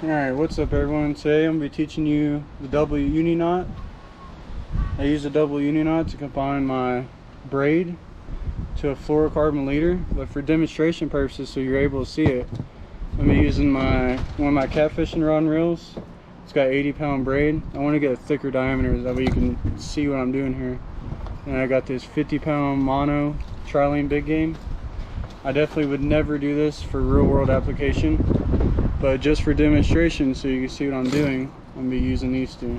Alright, what's up everyone? Today I'm going to be teaching you the double uni knot. I use a double uni knot to combine my braid to a fluorocarbon leader, but for demonstration purposes so you're able to see it, I'm going to be using one of my catfishing rod and reels. It's got 80-pound braid. I want to get a thicker diameter, that way you can see what I'm doing here. And I got this 50-pound mono trilene big game. I definitely would never do this for real world application, but just for demonstration so you can see what I'm doing, I'm going to be using these two.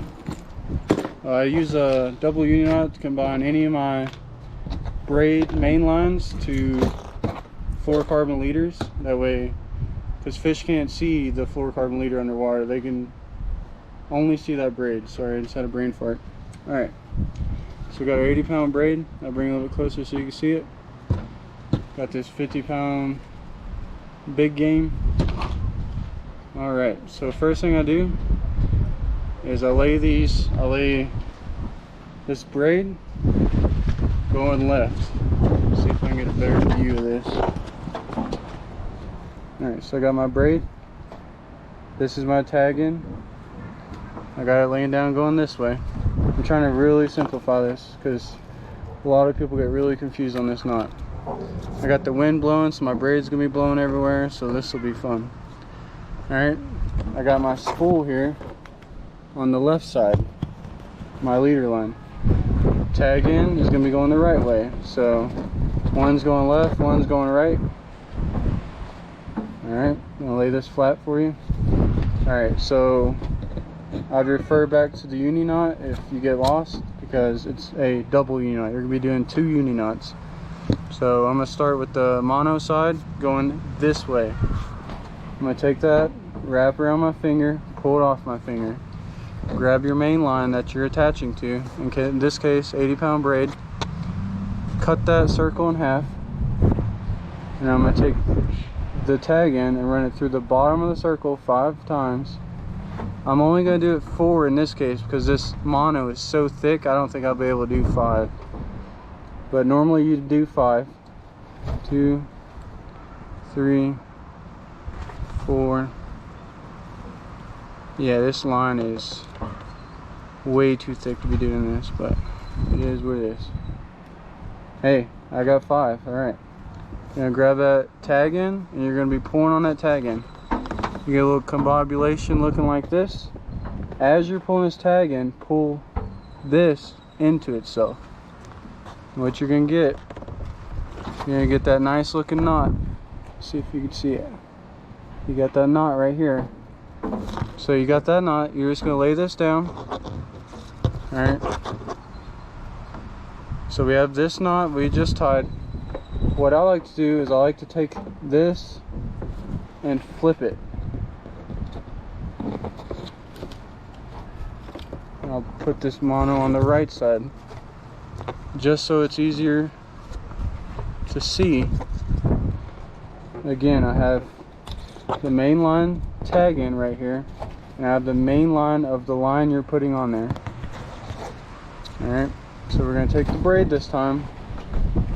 I use a double uni knot to combine any of my braid main lines to fluorocarbon leaders. That way, because fish can't see the fluorocarbon leader underwater, they can only see that braid. Sorry, I just had a brain fart. Alright, so we got our 80-pound braid. I'll bring it a little bit closer so you can see it. Got this 50-pound big game. Alright, so first thing I do is I lay this braid going left. Let's see if I can get a better view of this. Alright, so I got my braid. This is my tag in. I got it laying down going this way. I'm trying to really simplify this because a lot of people get really confused on this knot. I got the wind blowing, so my braid's gonna be blowing everywhere, so this will be fun. Alright, I got my spool here on the left side, my leader line. Tag in is going to be going the right way, so one's going left, one's going right. Alright, I'm going to lay this flat for you. Alright, so I'd refer back to the uni knot if you get lost, because it's a double uni knot. You're going to be doing 2 uni knots. So I'm going to start with the mono side going this way. I'm going to take that, wrap around my finger, pull it off my finger. Grab your main line that you're attaching to, in this case 80-pound braid. Cut that circle in half. And I'm going to take the tag in and run it through the bottom of the circle 5 times. I'm only going to do it 4 in this case because this mono is so thick I don't think I'll be able to do 5. But normally you do 5. 2, 3, 4. Yeah, this line is way too thick to be doing this, but it is what it is. Hey, I got 5. Alright. You're gonna grab that tag in and you're gonna be pulling on that tag in. You get a little combobulation looking like this. As you're pulling this tag in, pull this into itself. What you're gonna get that nice looking knot. See if you can see it. You got that knot right here. So you got that knot, you're just going to lay this down. Alright. So we have this knot we just tied. What I like to do is I like to take this and flip it. And I'll put this mono on the right side, just so it's easier to see. Again, I have the main line tag in right here, and I have the main line of the line you're putting on there. Alright, so we're going to take the braid this time,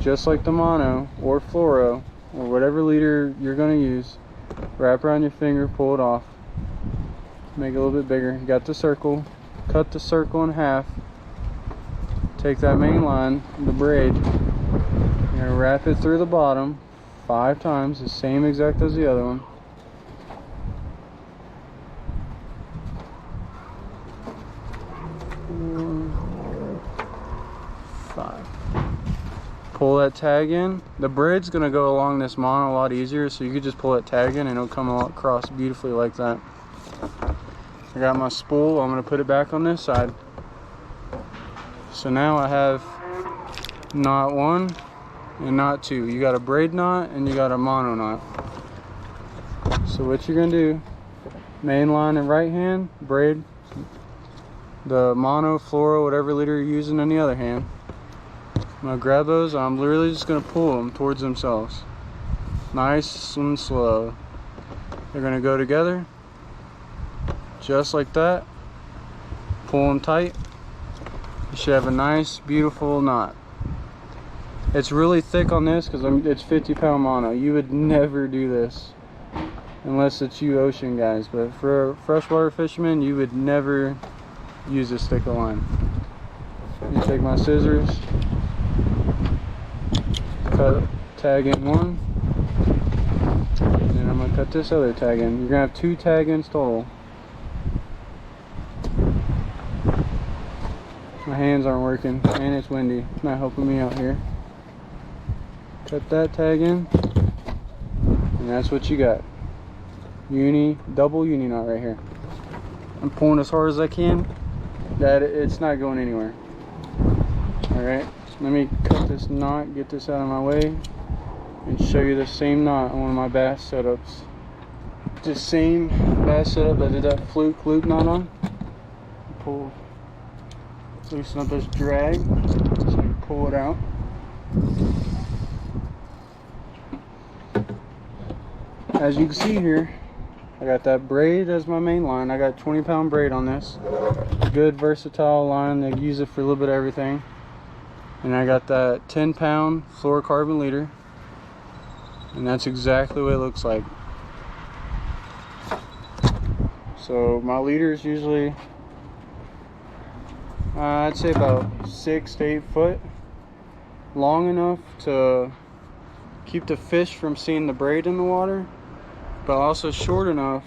just like the mono or fluoro or whatever leader you're going to use. Wrap around your finger, pull it off, make it a little bit bigger. You got the circle, cut the circle in half, take that main line, the braid, you're going to wrap it through the bottom 5 times, the same exact as the other one. 5. Pull that tag in. The braid's gonna go along this mono a lot easier, so you could just pull that tag in and it'll come across beautifully like that. I got my spool. I'm gonna put it back on this side. So now I have knot 1 and knot 2. You got a braid knot and you got a mono knot. So what you're gonna do, main line in right hand, braid, the mono, fluoro, whatever leader you're using in the other hand. I'm going to grab those and I'm literally just going to pull them towards themselves. Nice and slow. They're going to go together. Just like that. Pull them tight. You should have a nice, beautiful knot. It's really thick on this because it's 50-pound mono. You would never do this unless it's you ocean guys, but for a freshwater fisherman, you would never use a stick of line. You take my scissors, cut tag in one, and then I'm gonna cut this other tag in. You're gonna have 2 tag ins total. My hands aren't working and it's windy. It's not helping me out here. Cut that tag in, and that's what you got. Double uni knot right here. I'm pulling as hard as I can. That it's not going anywhere. Alright, let me cut this knot, get this out of my way, and show you the same knot on one of my bass setups. The same bass setup I did that fluke loop knot on. Pull, loosen up this drag so I can pull it out. As you can see here, I got that braid as my main line. I got 20-pound braid on this. Good versatile line. They use it for a little bit of everything. And I got that 10-pound fluorocarbon leader. And that's exactly what it looks like. So my leader is usually, I'd say about 6 to 8 foot. Long enough to keep the fish from seeing the braid in the water, but also short enough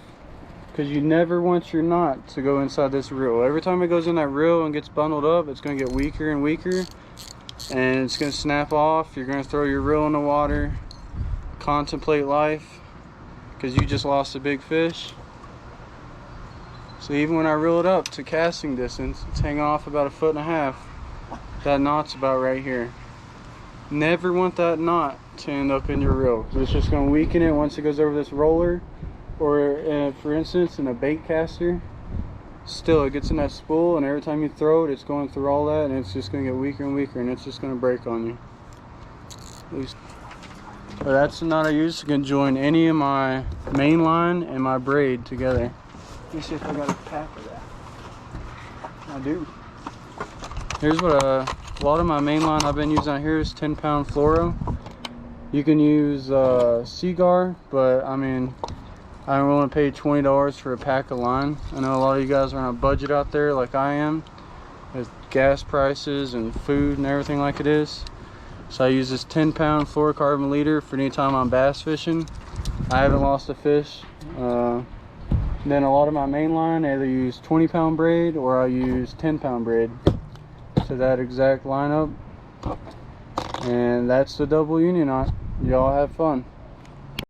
because you never want your knot to go inside this reel. Every time it goes in that reel and gets bundled up, it's going to get weaker and weaker, and it's going to snap off. You're going to throw your reel in the water, contemplate life, because you just lost a big fish. So even when I reel it up to casting distance, it's hanging off about 1.5 foot. That knot's about right here. Never want that knot to end up in your reel. It's just going to weaken it once it goes over this roller, or for instance in a bait caster. Still, it gets in that spool, and every time you throw it, it's going through all that, and it's just going to get weaker and weaker, and it's just going to break on you. But that's the knot I use. You can join any of my main line and my braid together. Let me see if I got a pack of that. I do. Here's what a lot of my main line I've been using out here is 10-pound fluoro. You can use Seagar, but I mean, I'm willing to pay $20 for a pack of line. I know a lot of you guys are on a budget out there like I am, with gas prices and food and everything like it is. So I use this 10-pound fluorocarbon leader for any time I'm bass fishing. I haven't lost a fish. Then a lot of my main line, I either use 20-pound braid or I use 10-pound braid to that exact lineup. And that's the double uni knot. Y'all have fun.